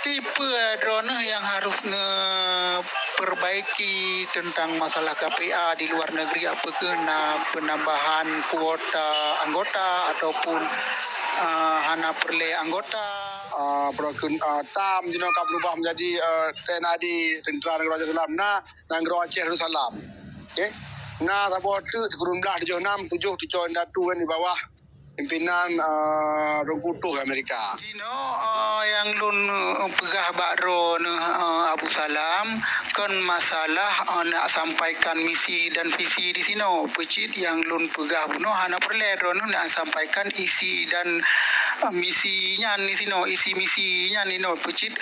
tipe drone yang harus perbaiki tentang masalah KPA di luar negeri, apa kena penambahan kuota anggota ataupun hana perle anggota Broken tam jino ka berubah menjadi TNI Tentera Negara Islam Negara Aceh Darussalam. Okey. Sabot tu turun belah 76 7 tujuan datu kan di bawah pimpinan Rengkutuh Amerika. Dino yang lun pegah bakro Abu Salam kan masalah nak sampaikan misi dan visi di sini. Pecit yang lun pegah buno hana perle drone nak sampaikan isi dan misinya di sini, isi misinya ni pecit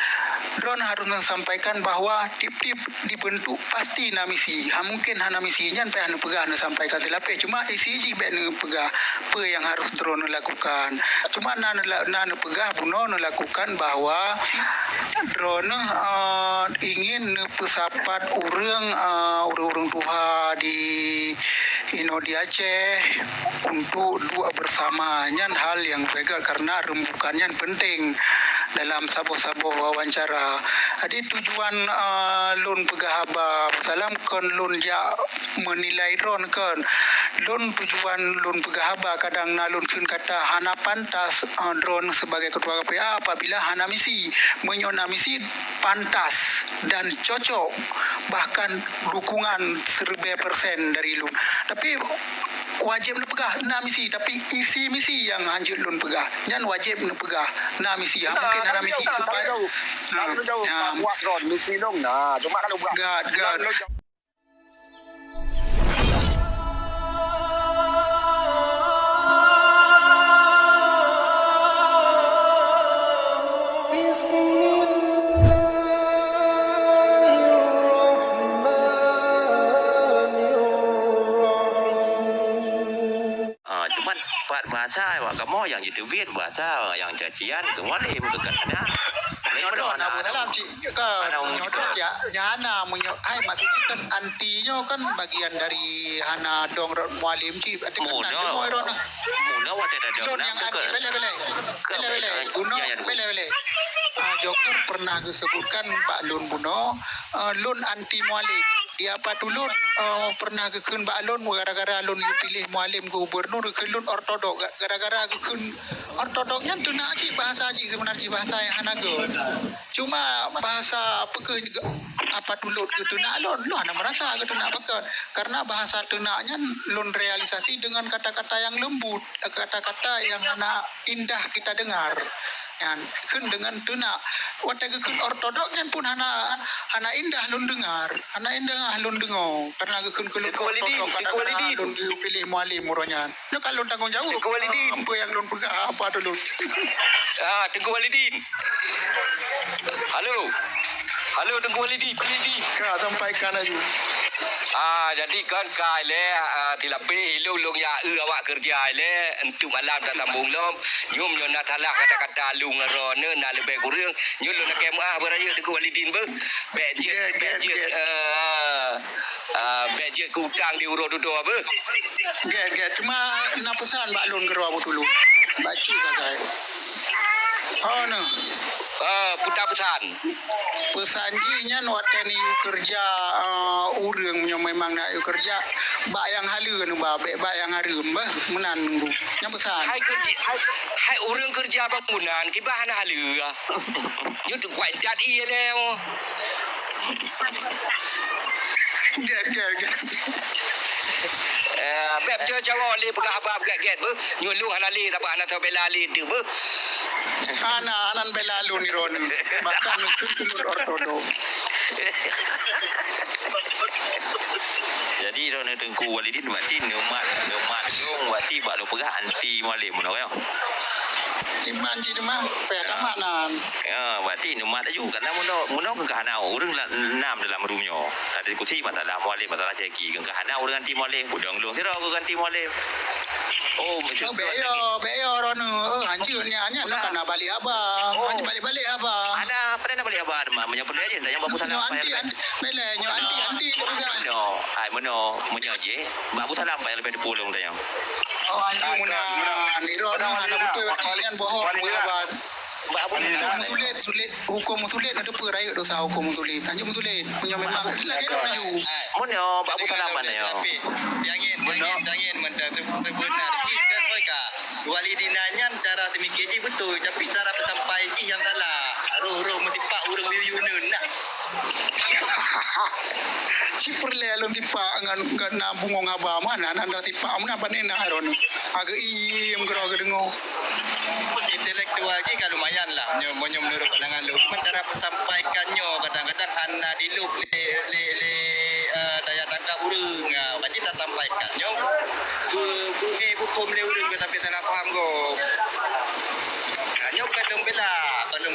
drone harus menyampaikan bahawa tip-tip dibentuk pasti na misi. Mungkin hana misinya pe hana pegah nak sampaikan telape, cuma isi je be pegah apa yang harus drone lakukan. Cuma nana pegah buno lakukan bahawa drone ingin pesapat urang tuha di di Aceh untuk dua bersamanya hal yang begal karena rembukannya penting dalam sabuh-sabuh wawancara. Jadi tujuan lun pegah Abu Salam kan lun ja menilai drone kan. Lun tujuan lun pegah kadang nalun kun kata hana pantas drone sebagai ketua KPA apabila hana misi. Menyona misi pantas dan cocok, bahkan dukungan 1000% dari lun. Tapi wajib nak pegah na misi, tapi isi misi yang hanjut lun pegah. Dan wajib nak pegah na misi. Mungkin hana misi supaya kalau jauh puas drone misi dong. Cuma kalau buat gad bahasa wak kamu yang YouTube bahasa yang cacian ke wali bukan ada nyodon Abu Salam ke nyodon nyana hai maksudnya kan antinya kan bagian dari hana dong mualim ci berarti kan mudah wate ada don yang anti bele buno bele Joker pernah disebutkan Mbak Lun Buno Lun anti mualim dia patulun pernah kekun Mbak Lun gara-gara Lun pilih mualim gubernur ke Lun ortodok gara-gara kekun ortodoknya tu nak cik bahasa cik sebenarnya bahasa yang hanaga cuma bahasa apa ke apa tulut ke tu nak Lun ana merasa ke tu nak pakai karena bahasa tunaknya Lun realisasi dengan kata-kata yang lembut, kata-kata yang hana indah kita dengar. Yang kun dengan tuna wate kun ortodoknya pun hana indah lun dengar karena kun ortodok lun pilih mualim muronya no kalau tanggung jawab apa yang lun pegang apa dulu Tengku Walidin halo Tengku Walidin sampaikan aja. Jadi kan kai le tilape ilung ya awak kerja le entu malam tak tambung lom nyum nyo nak talak kata-kata lu ngerone na lebih kurang nyul nak kemah beraya Tengku Walidin be beje kutang di uro dudo apa Get cuma nak pesan Mbak Lun gerwa dulu baca sagai no putar pesan jinya wateni kerja urang nya memang nak kerja bak yang halu bak yang harum bah menan nunggu nya pesan hai urang kerja bangunan ki bahan halu yo tu kuat dat ie le get beb jawab le pegah apa get be nyulu halali tak ana tau belali tu be anan belalu ni ron bahkan kultur ortodok jadi Rona Tengku Walidin berarti neumat dong berarti baklo pegah anti mualim no ya iman ci mah pek amanan berarti neumat juga karena muno ke kahana urang nam dalam rumnyo ada diskusi masalah mualim masalah ceki ke kahana urang anti mualim udang long sira ke anti mualim beyo ron hancurnya nak kana balik abang hancur balik abang ada pada balik abang mah menyebut aja yang babu salam bayar bele nyo anti no ai mono menyaje babu salam bayar lebih 10 dah yang anjing muna ni ron ana betul kalian bohong abang Mbak Abu Hukum sulit ada apa raya dosa hukum sulit. Hanya sulit. Punya memang lagi maju. Mana Mbak Abu Salam mana ya? Tapi Dangin menda terbenar ji kan mereka. Walidina nyan cara temikir ji betul tapi cara sampai ji yang salah. Roh metipak urang biu-biu nak. Cipur le alun tipa ngan na bungong aba mana nan tipa mana panena aron. Aga iem gero gedengo. Intelektual ji kan lumayan lah. Nyo menurut pandangan lu. Cuma cara sampaikannya kadang-kadang anak di loop le daya tangkap urang. Wajib dah sampaikan. Nyo hukum le urang sampai salah faham go. Nyo belum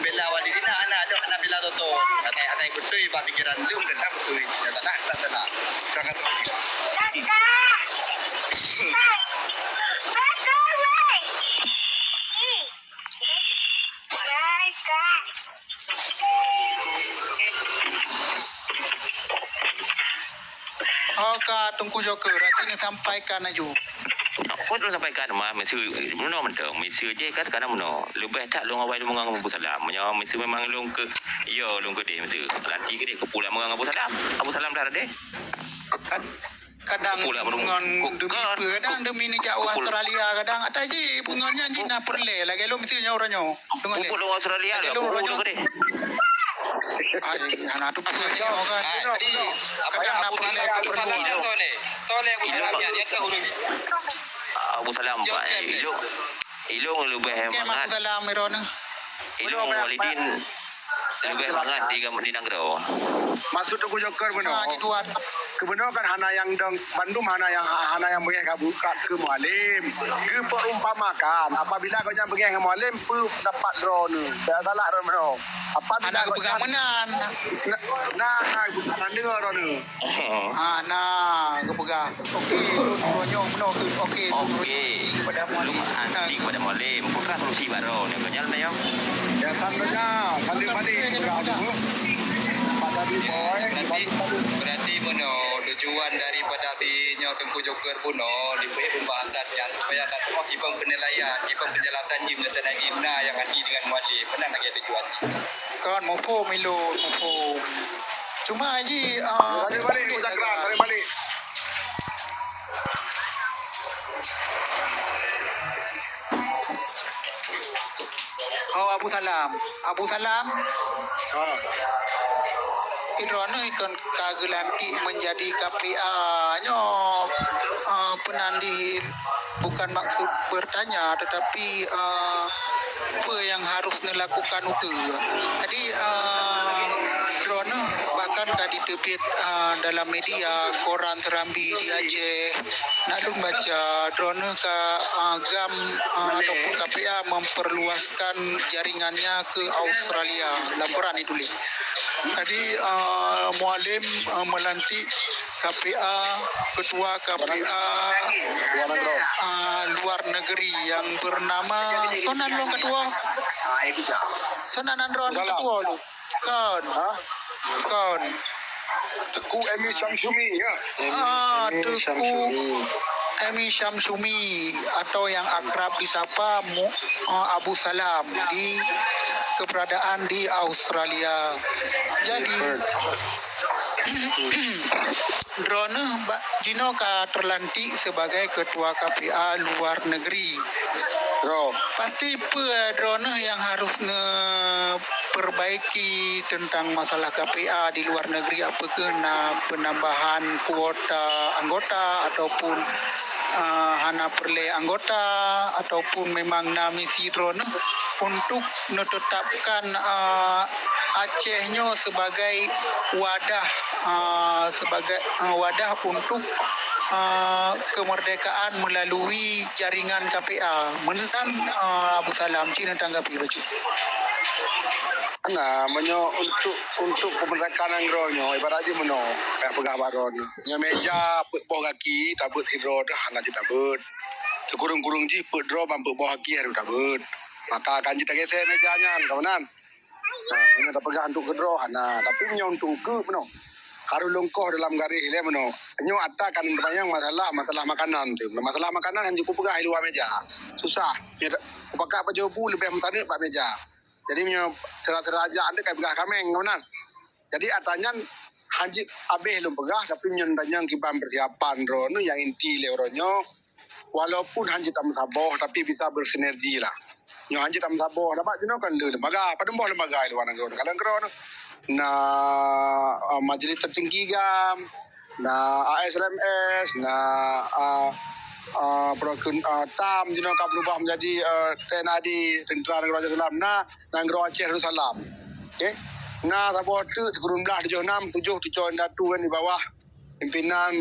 bela walidina anak ada kena bela toto. Atai betul ba pikiran lu tentang betul. Tak nak. Jangan tu. Tunggu joker. Racun sampaikan aju. Kau tu sampaikan mah mesti mana mana mesti je kan kadang mana lebih tak long awal mengang Abu Salam nya mesti memang long ke yo long ke dia mesti laki ke dia kepulang mengang Abu Salam dah ada Kadang bungon kadang demi ni jauh Australia kadang ada je bungonnya je na perle lagi lo mesti nya orangnya dengan le pulang Australia dia pulang ke dia anak tu punya kan Jadi apa yang Abu Salam dia tu ni? Tole Abu Salam dia tu urang. Abu Salam pak ilong lebih Kemak semangat salam merona ilong walidin lebih semangat di Nanggro. Maksud aku joker benar. itu ada Kebenar kan hana yang dong Bandung hana yang bagi buka ke mualim. Ke perumpamakan apabila kau yang bagi mualim pu dapat drone. Tak salah drone. Apabila anak pegang menan nah bukan dengar drone. nah kepegang okey ronyo okey kepada mualim Anti kepada mualim putra solusi baru ni kau jalan ya. Ya tandanya balik pada di boy. Berarti mono tujuan daripada tinyo Tengku Joker puno di pembahasannya supaya kata kipang penilaian, kipang penjelasan jim dan Ina yang hati dengan mualim. Menang lagi tujuan. kan mopo cuma haji Balik Uzakran, balik. Abu Salam Ha. Idrono ikon kagelanti menjadi KPA nyo penandih bukan maksud bertanya tetapi apa yang harus dilakukan uke. Jadi Drono bahkan tadi terbit dalam media koran Serambi di Aceh nak lu baca Drono ke agam ataupun KPA memperluaskan jaringannya ke Australia. Laporan itu tulis. Tadi Mualim melantik KPA, ketua KPA luar negeri yang bernama Sonan lo ketua. Sonan Andron ketua lo. Kan. Teku Emi Syamsumi ya. Teku Emi Syamsumi atau yang akrab disapa Abu Salam di keberadaan di Australia. Jadi Drone Jino terlantik sebagai ketua KPA luar negeri. Pasti Drone yang harus perbaiki tentang masalah KPA di luar negeri, apakah penambahan kuota anggota ataupun hana perle anggota ataupun memang misi Drone untuk menetapkan Acehnya sebagai wadah untuk kemerdekaan melalui jaringan KPA. Menetan Abu Salam Cina tanggapi baju. Nah, untuk kemerdekaan angronyo ibaratnya meno kayak pegabaron. Nya meja boh kaki tabut hidro dah hana tabut. Sekurung-kurung ji pedro bampu boh kaki harus tabut. Maka kanji tak geser mejanya kawanan. Nah, ini ada pegang untuk kedro hana tapi nya untuk ke meno. Karu longkoh dalam garis ile meno. Nyo ada kan banyak masalah makanan tu. Masalah makanan hanya ku pegang luar meja. Susah. Pakai apa jauh lebih mentane pak meja. Jadi punya teraja anda kayak begah kameng kawan. Jadi atanya haji abeh lu begah tapi nyondanya kibam persiapan ro nu yang inti le ronyo walaupun haji tam saboh tapi bisa bersinergi lah. Nyo haji tam saboh dapat jeno kan le lembaga pada boh lembaga lu wanang ro kadang kro na majelis tertinggi gam na ASLMS na Perakun Tam Jino Kap berubah menjadi TNAD Tentera Negara Raja Salam Nanggro Aceh Darussalam. Okey. Sabot tu kurun belah 76 7 tujuan datu kan di bawah pimpinan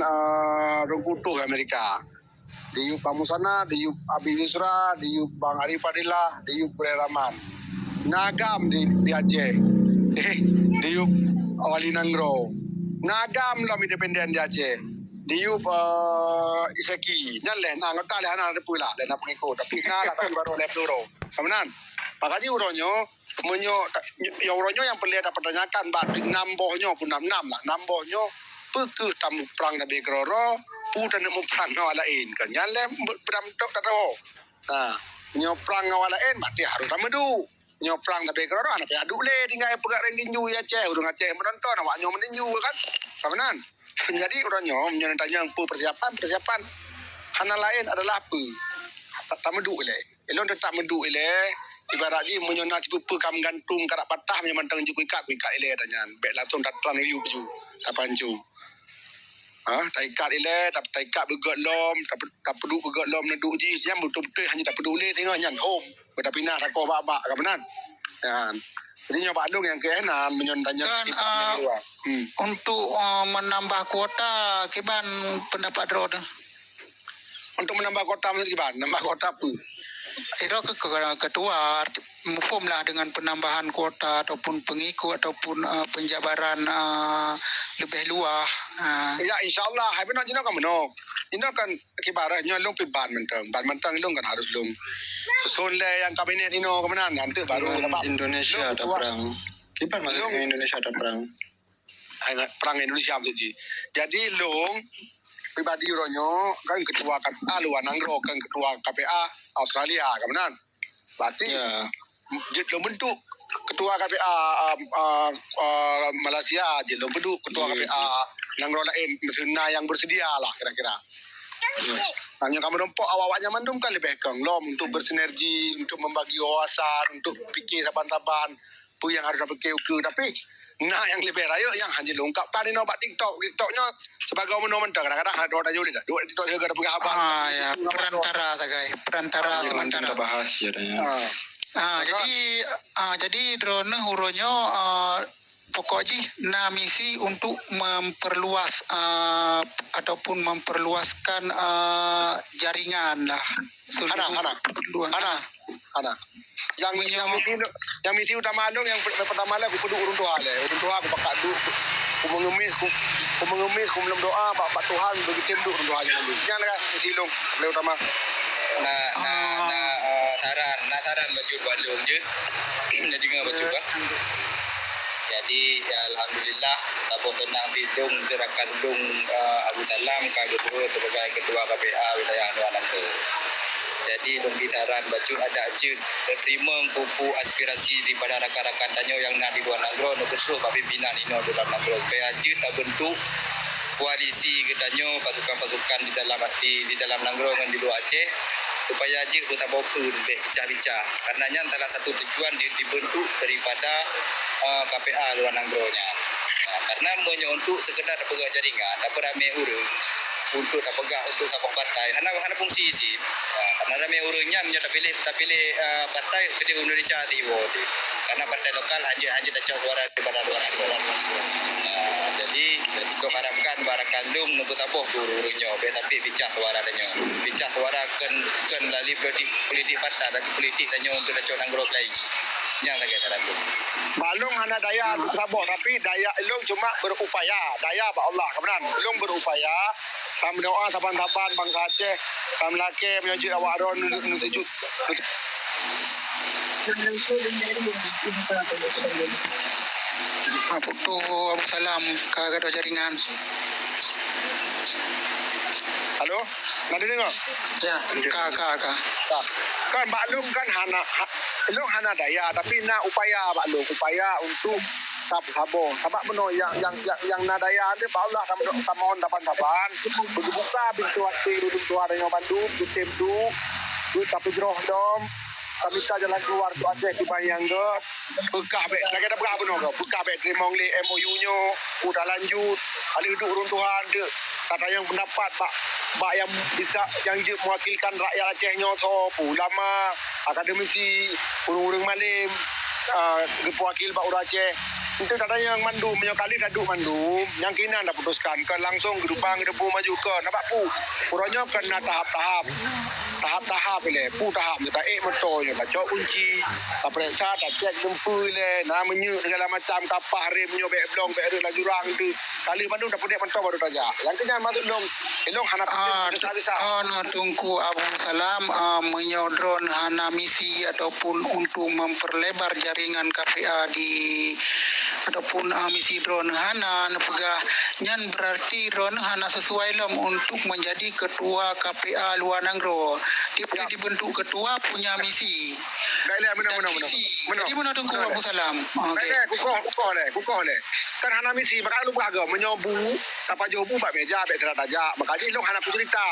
Rungkutuh Amerika. Diup Pamusana, diup Abi Yusra, diup Bang Arif Fadilah, diup Bure Rahman. Nagam di Aceh. Diup Wali Nanggro. Nagam dalam independen di Aceh. Diup Iseki nyalle na ngota le hana repula le na pengikut tapi na tapi baru le duro samanan pakaji uronyo menyo ya uronyo yang perlu ada pertanyakan bat nambohnya pun nam lah nambohnya peku tamu perang tabe groro pu dan mu perang ngawalain kan nyalle bram tok tado nah nyo perang ngawalain bat dia harus tamedu nyo perang tabe groro ana pe adu le tinggal pegak rengginju ya Aceh urang Aceh menonton awak nyo meninju kan samanan. Jadi orangnya menyertanya persiapan hana lain adalah apa tak meduk le elon tak meduk le ibaratnya menyona tipu kam gantung karak patah menyamantang kuikat ile tanya baik langsung datang riu peju tapanju taikat ile taikat begot lom tak peduk begot lom neduk ji jam betul-betul hanya tak peduli tengok nyan home tapi nak rakoh bak-bak kan benar jadi nyoba dong yang keenan menyondanya untuk menambah kuota kiban pendapat drone. Untuk menambah kota maksud kiban nambah kota apa? Itu ketua mufum lah dengan penambahan kuota ataupun pengikut ataupun penjabaran lebih luas. Ya insyaallah hai benar jino kan benar. Jino kan kibaranya long pi ban mentang long kan harus long. Susun le yang kabinet ino kemenan nanti baru Indonesia ada perang. Kiban maksudnya Indonesia ada perang. Perang Indonesia maksudnya. Jadi long pribadi ronyo kan ketua KPA luar Nanggro kan ketua KPA Australia kemenan. Berarti lo bentuk ketua KPA Malaysia je lo bentuk ketua KPA Nanggro lain mesinna yang bersedia lah kira-kira. Hanya kamu rompok awak-awaknya mandum kan lebih keng lom untuk bersinergi, untuk membagi wawasan, untuk fikir saban-saban apa yang harus fikir tapi yang lebih rayo yang hanya lengkapkan ini obat TikToknya sebagai menonton kadang-kadang ada orang juli dah dua TikTok saya ada apa ya perantara sementara bahas jadinya. Jadi drone huronyo pokoknya misi untuk memperluas ataupun memperluaskan jaringan lah. Ana. Yang misi utama dong yang pertama lah aku kudu urun doa aku pakai aku mengemis aku belum doa Pak Tuhan begitu dulu urun doanya dulu. Yang lah misi dong yang utama. Saran baju balung je. Jadi ngah baju kan. Jadi ya alhamdulillah apa tenang bidung gerakan dong Abu Salam kedua sebagai ketua KPA wilayah Nuwang Ke. Jadi dong bitaran baju ada je terima kupu aspirasi daripada rakan-rakan tanyo yang nak di luar Nanggro no besul pimpinan ino dalam Nanggro supaya je tak bentuk koalisi ketanyo pasukan-pasukan di dalam Nanggro dengan di luar Aceh supaya je kita bawa pun bincang-bincang karenanya salah satu tujuan dibentuk daripada KPA luar Nanggro-nya. Karena untuk sekedar pegang jaringan tak ramai urang untuk tak pegang untuk sabang partai hana fungsi sih. Karena ramai urangnya tak pilih partai pilih Indonesia Timur. Karena partai lokal hanya dah suara daripada luar Nanggro. Jadi kita harapkan barang kandung nombor sapoh urangnya tapi bincang suara danyo. Bincang suara kan lali politik partai dan politik danyo untuk dah Nanggro lain. Yang tak kira tu. Balung hanya daya sabot tapi daya elong cuma berupaya. Daya Pak Allah kebenaran. Elong berupaya. Kami doa saban-saban bangsa Aceh. Kami laki menyujuk awak ron nusujud. Putu Abu Salam kagak jaringan. Halo, nak dengar? Ya, kakak. Kan maklum kan elok hana daya tapi nak upaya Pak Long, upaya untuk sabar. Sebab beno yang nadaya ni Allah tamon dapan-dapan. Buka pintu hati untuk keluar dengan Bandung, sistem tu tapi jeroh dom. Kami tak jalan keluar tu Aceh di Bayangga. Bekah bek, lagi ada bekah beno ke? Bekah bek terima oleh MOU-nya, udah lanjut. Kali duduk runtuhan dia. Kata yang pendapat Pak yang bisa yang je mewakilkan rakyat Acehnya so ulama, akademisi, urang-urang malim, wakil Pak Ura Aceh. Itu katanya yang mandum, yang kali dah duduk mandum, yang kena dah putuskan kan langsung gedubang debu maju ke. Nampak pu? Puranya kena tahap-tahap le, pu tahap je tak motor je, tak cok kunci, tak periksa, tak cek jempul le, nak menyuk segala macam kapah rem nyo bek blong bek ada laju rang tu. Kali mandum dah pedek motor baru saja. Yang kena masuk elong hana no tungku Abu Salam menyodron hana misi ataupun untuk memperlebar jaringan KPA ataupun misi drone hana nepegah nyan berarti drone hana sesuai lam untuk menjadi ketua KPA Luar Nanggro. Dia perlu dibentuk ketua punya misi. Baiklah, benar. Jadi mana tunggu Abu Salam? Okey. Kukuh le. Kan hana misi maka lu beragam menyobu tanpa jobu bak meja bak terat aja. Makanya lu hana aku cerita.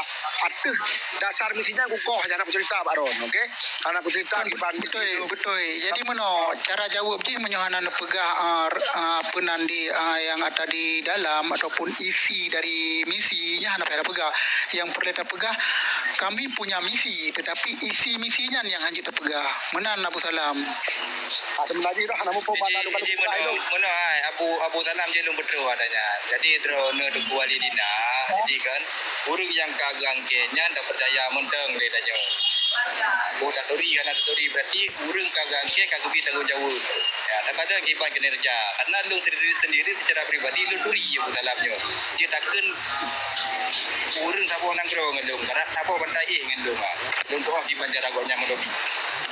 Atuh dasar misinya kukuh aja nak cerita Pak Ron, okey? Hana aku cerita di Betul. Jadi mana cara jawab je menyohana nepegah penandi yang ada di dalam ataupun isi dari misinya hana pada pegah. Yang perlu pegah kami punya misi tetapi isi misinya yang hanya terpegah. Menan Abu Salam. Ada menaji dah hana mau lalu kalau Mana Abu Salam je belum betul adanya. Jadi drone tu kuali dina. Jadi kan urang yang kagang Kenya dah percaya menteng dia tanya. Bukan tori berarti urang kagang ke kagak tanggung jawab. Ya, kadang kiban kinerja. Karena lu sendiri secara pribadi lu tori Abu Salamnya. Dia takkan urang sabo nanggro ngendung. Karena sabo bandai ngendung. Lu tu di banjar agaknya melobi.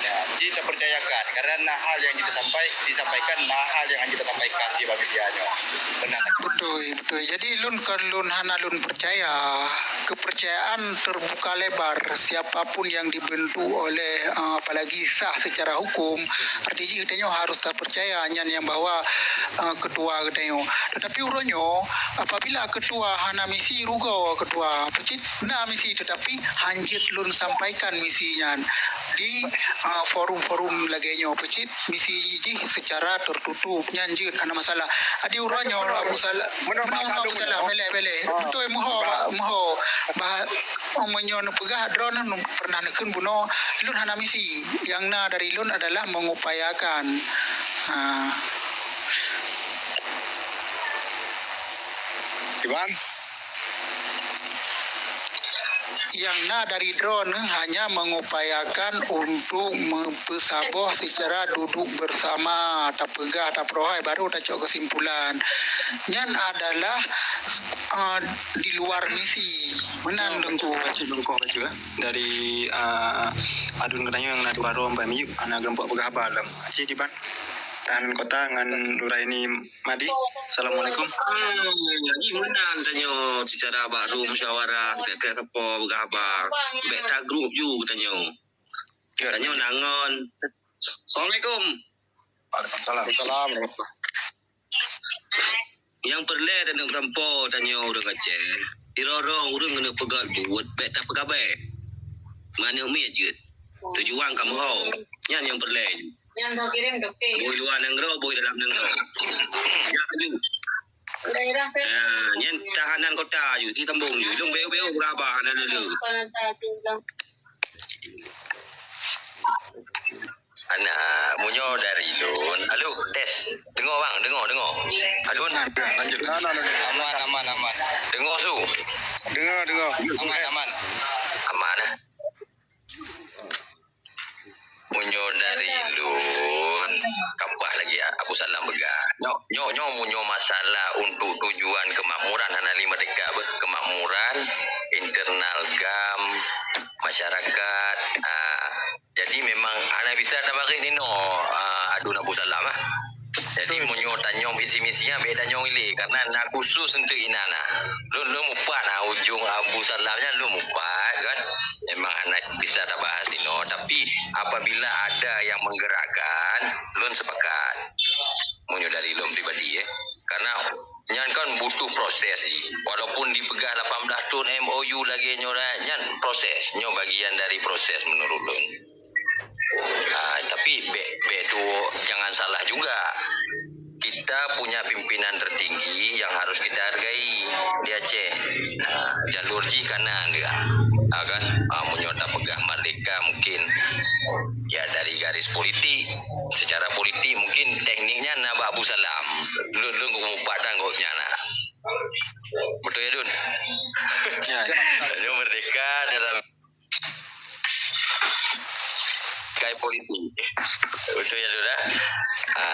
Ya, jadi kita percayakan karena hal yang disampaikan hal yang kita sampaikan di bagiannya. Benar. Betul. Jadi lun hana percaya kepercayaan terbuka lebar siapapun yang dibentuk oleh apalagi sah secara hukum artinya katanya harus tak percaya hanya yang bawa ketua katanya. Tetapi uronyo apabila ketua hana misi rugo ketua pecit na misi tetapi hanjit lun sampaikan misinya di forum-forum lagenya pecit misi ji secara tertutup nyanjut ada masalah adi uranyo Abu Salam Abu Salam bele betul moho bah menyon pegah drone pernah nekun buno lun hana misi yang na dari lun adalah mengupayakan Iban yang na dari drone hanya mengupayakan untuk mempesaboh secara duduk bersama tapegah taprohai baru cok kesimpulan nyan adalah di luar misi menan dengku dari adun katanya yang nadu arom bami anak gempok pegah balam aci kiban tahanan kota ngan Nuraini Madi. Assalamualaikum. Jadi menang tanya secara baru musyawarah ke kepo bergabar beta grup you tanya. Tanya nangon. Assalamualaikum. Waalaikumsalam. Yang perle dan tempo tanya urang Aceh. Iroro urang kena pegat buat beta pegabe. Mana umi aje. Tujuan kamu ho. Yang perle. Yang dah kirim dah ke. Boy luar Nanggro, boy dalam Nanggro. Ya tu. Daerah saya. Yang tahanan kota you, di Tambung you. Long beu-beu berapa ada dulu. Sana satu bilang. Anak munyo dari Lun. Halo, tes. Dengar bang, dengar. Alun. Lanjut. Aman. Dengar su. Dengar. Aman. Aman ah. Munyo dari Lun. Kampah lagi Abu Salam begat. Nyo munyo masalah untuk tujuan kemakmuran Hanali Merdeka kemakmuran internal GAM masyarakat. Jadi memang ana bisa tabari ni adun Abu Salam ah. Jadi munyo tanyong visi misinya beda nyong ili karena nak khusus untuk inana. Lu mupat ujung Abu Salamnya lu mupat kan. Memang anak bisa tak bahas ni tapi apabila ada yang menggerakkan lun sepakat munyo dari lun pribadi karena nyan kan butuh proses walaupun dipegang 18 tahun MOU lagi nyan proses nyo bagian dari proses menurut lun. Tapi be tu jangan salah juga. Kita punya pimpinan tertinggi yang harus kita hargai di Aceh. Jalur Ji kanan dia. Kan? Menyota pegah merdeka mungkin ya dari garis politik. Secara politik mungkin tekniknya Naba Abu Salam. Lu padang koknya nak. Betul ya Dun? Ya. Merdeka dalam gaya politik. Betul ya Dura?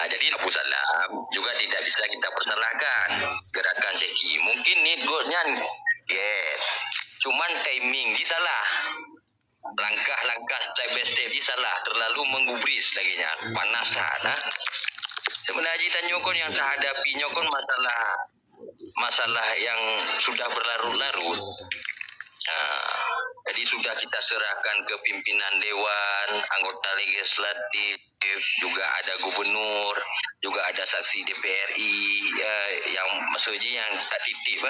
Jadi Abu Salam juga tidak bisa kita persalahkan gerakan Seki. Mungkin ni goalnya yes. Cuman timing dia salah. Langkah-langkah step by step dia salah. Terlalu menggubris lagi nya. Panas tak? Sebenarnya tanya kon yang tak hadapinya kon masalah yang sudah berlarut-larut. Jadi sudah kita serahkan ke pimpinan dewan, anggota legislatif, juga ada gubernur, juga ada saksi DPRI yang maksudnya yang tak titip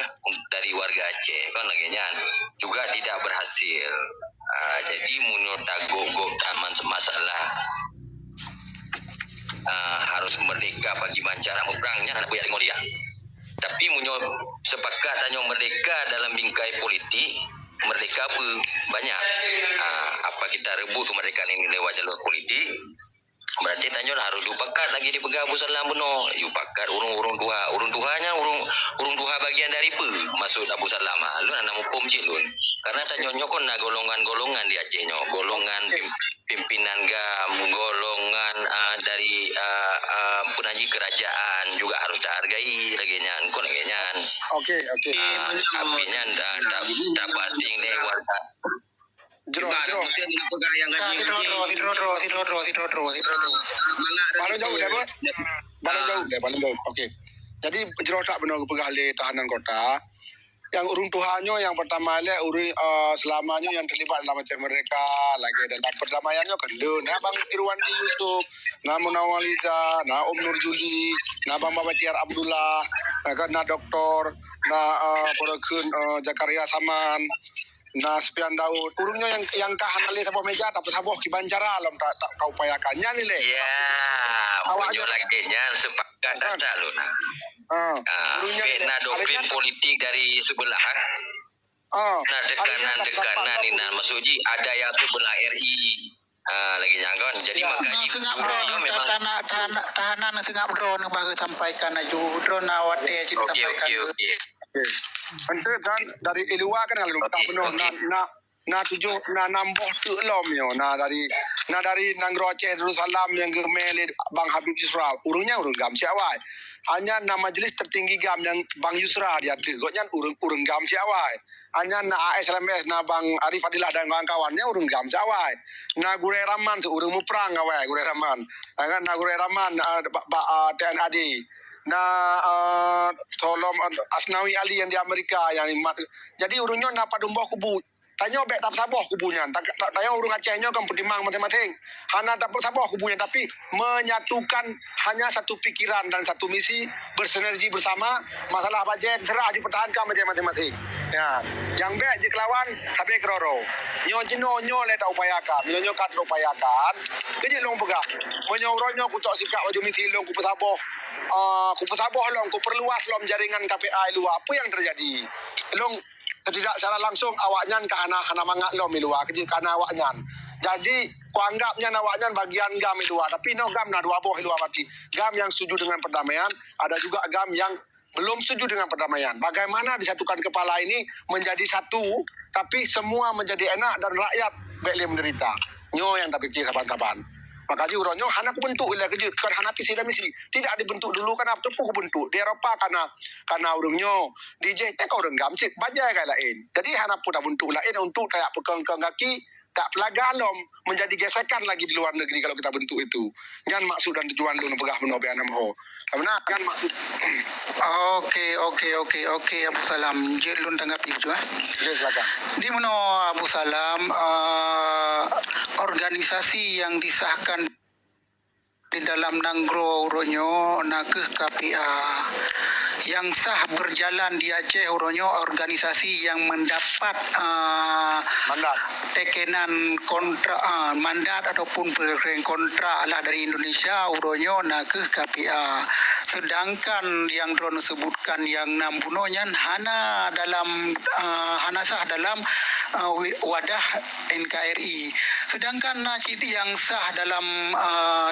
dari warga Aceh kan lagi nyan juga tidak berhasil. Jadi menurut gog taman masalah harus merdeka bagi cara memperangnya anak buaya lima dia. Tapi munyo sepakat hanya merdeka dalam bingkai politik, merdeka pun banyak. Apa kita rebut kemerdekaan ini lewat jalur politik? Berarti tanya harus dipakat lagi di Pegah Abu Salam benar. You pakat urung tuhanya urung tuha bagian dari pe maksud Abu Salam. Lu nak hukum je lun. Karena tanya nyokon na golongan-golongan di Aceh nyo, golongan pimpinan GAM, golongan dari penaji kerajaan juga harus dihargai lagi nyan, kon lagi nyan. Okey. Apinya tak pasting lewat. Jero. Paling jauh deh. Okey. Jadi jero tak benar pegah le tahanan kota. Yang urung tuhannya yang pertama le selamanya yang terlibat dalam Aceh Merdeka lagi dalam perdamaiannya kan le Bang Irwandi Yusuf, Munawar Liza, Om Nur Juli, Bang Babatiar Abdullah, kan Doktor, Porekun Jakaria Saman, Sepian Daud. Urungnya yang kahan ale sabah meja tak saboh ki bancara alam tak kau upayakannya ni le. Ya, awaknya lagi nya sepakat tak lu nak. Bena doktrin politik dari sebelah tekanan ini maksudnya ada yang sebelah RI lagi nyangkon jadi makanya sengap drone tahanan sengap drone baru sampaikan aju drone awat dia sampaikan. Okey. Ente kan dari luar kan kalau tak benar na tujuh na nambah tu lom yo dari Nanggro Aceh Darussalam yang gemel Bang Habib Yusra urungnya urung gam siawai hanya nama majlis tertinggi gam yang Bang Yusra dia tegoknya urung gam siawai hanya na ASLMS na Bang Arif Adilah dan kawan-kawannya urung gam siawai na Gure Rahman tu urung muprang awai Gure Rahman kan na Gure Rahman TNAD tolong Asnawi Ali yang di Amerika yang jadi urungnya na padumboh kubu tanya bek tak saboh kubunya tanya urung Acehnya kan pertimang masing-masing hanya dapat saboh kubunya tapi menyatukan hanya satu pikiran dan satu misi bersinergi bersama masalah bajet serah dipertahankan masing-masing ya yang bek je kelawan sampai keroro nyo le tak upayakan nyo kat upayakan keje long pegah menyauronyo ku tok sikap baju misi long ku pesaboh ku pesaboh long ku perluas long jaringan KPI luar apa yang terjadi long tidak secara langsung awaknya kana mangat lo milua kerja kana awaknya. Jadi ku anggapnya awaknya bagian gam milua tapi no gam na dua boh milua mati. Gam yang setuju dengan perdamaian, ada juga gam yang belum setuju dengan perdamaian. Bagaimana disatukan kepala ini menjadi satu tapi semua menjadi enak dan rakyat baiklah menderita. Nyo yang tak fikir saban-saban. Makanya uronyo hana ku bentuk ila kerja kan hana visi dan misi. Tidak dibentuk dulu kan apa ku bentuk. Di Eropa karena urungnya di JT kau urung gamcik bajai kai lain. Jadi hana pun dah bentuk lain untuk kayak pekeng-keng kaki tak pelagalom menjadi gesekan lagi di luar negeri kalau kita bentuk itu. Jangan maksud dan tujuan lu pegah menobian ho. Benar kan maksud. Okey Abu Salam. Je lun tanggapi betul ah. Ya, silakan. Di mana Abu Salam organisasi yang disahkan di dalam Nanggro uronyo nakeh KPA yang sah berjalan di Aceh uronyo organisasi yang mendapat Mandat. tekenan kontrak mandat ataupun perkara kontrak lah dari Indonesia uronyo nakeh KPA. Sedangkan yang drone sebutkan yang 6 bunonnya hana dalam hana sah dalam wadah NKRI. Sedangkan nakit yang sah dalam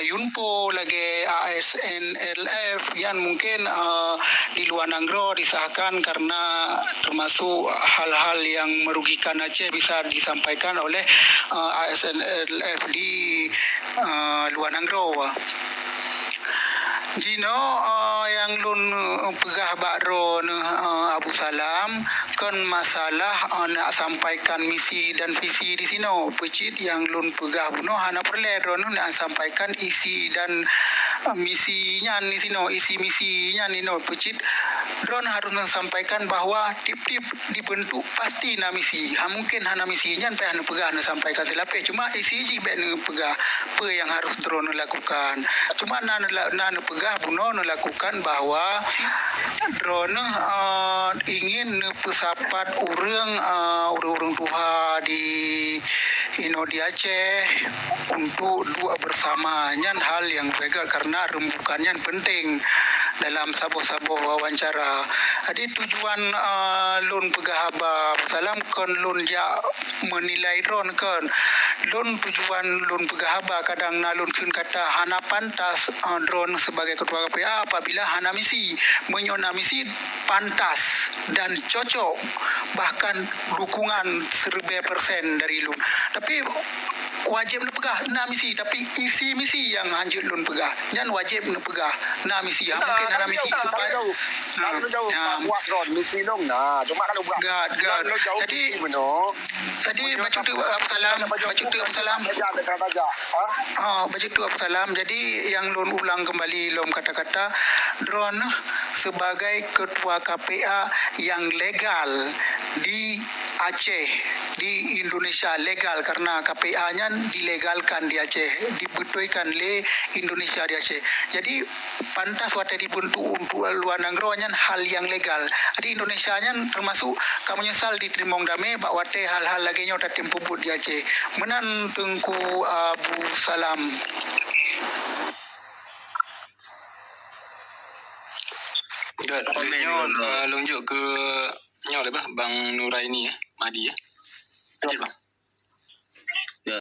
Yunpo lagi ASNLF yang mungkin di luar Nanggro disahkan karena termasuk hal-hal yang merugikan Aceh bisa disampaikan oleh ASNLF di luar Nanggro. Jino yang lun pegah bakro Abu Salam kan masalah nak sampaikan misi dan visi di sini pecit yang lun pegah buno hana perle drone nak sampaikan isi dan misinya di sini isi misinya ni pecit drone harus menyampaikan bahawa tip-tip dibentuk pasti na misi mungkin hana misinya pe hana pegah nak sampaikan telape cuma isi je be pegah apa yang harus drone lakukan cuma nan pegah buno lakukan bahawa drone ingin pesapat urang tuha di di Aceh untuk dua bersamanya hal yang begal karena rembukannya penting dalam saboh-saboh wawancara. Jadi tujuan lun pegah Abu Salam kan lun ja menilai drone kan. Lun tujuan lun pegah kadang nalun kun kata hana pantas drone sebagai ketua KPA apabila hana misi menyona misi pantas dan cocok bahkan dukungan 1000% dari lun. Tapi wajib nak pegah na misi tapi isi misi yang hanjut lun pegah dan wajib nak pegah na misi mungkin hana misi supaya kalau jauh puas drone misi dong. Nah, cuma kalau buat gad tadi baca tu Abu Salam baca tu Abu Salam jadi yang lun ulang kembali lom kata-kata drone sebagai ketua KPA yang legal di Aceh di Indonesia legal karena KPA-nya dilegalkan di Aceh dibetuikan le Indonesia di Aceh jadi pantas wate dibentuk untuk luar Nanggro-nya hal yang legal di Indonesia-nya termasuk kamu nyesal di Trimong Dame bak wate hal-hal lagi nya udah tempo but di Aceh menan Tengku Abu Salam. Dah, lunjuk ke nyaw le bah Bang Nuraini Madi ya. Adil bang. Ya.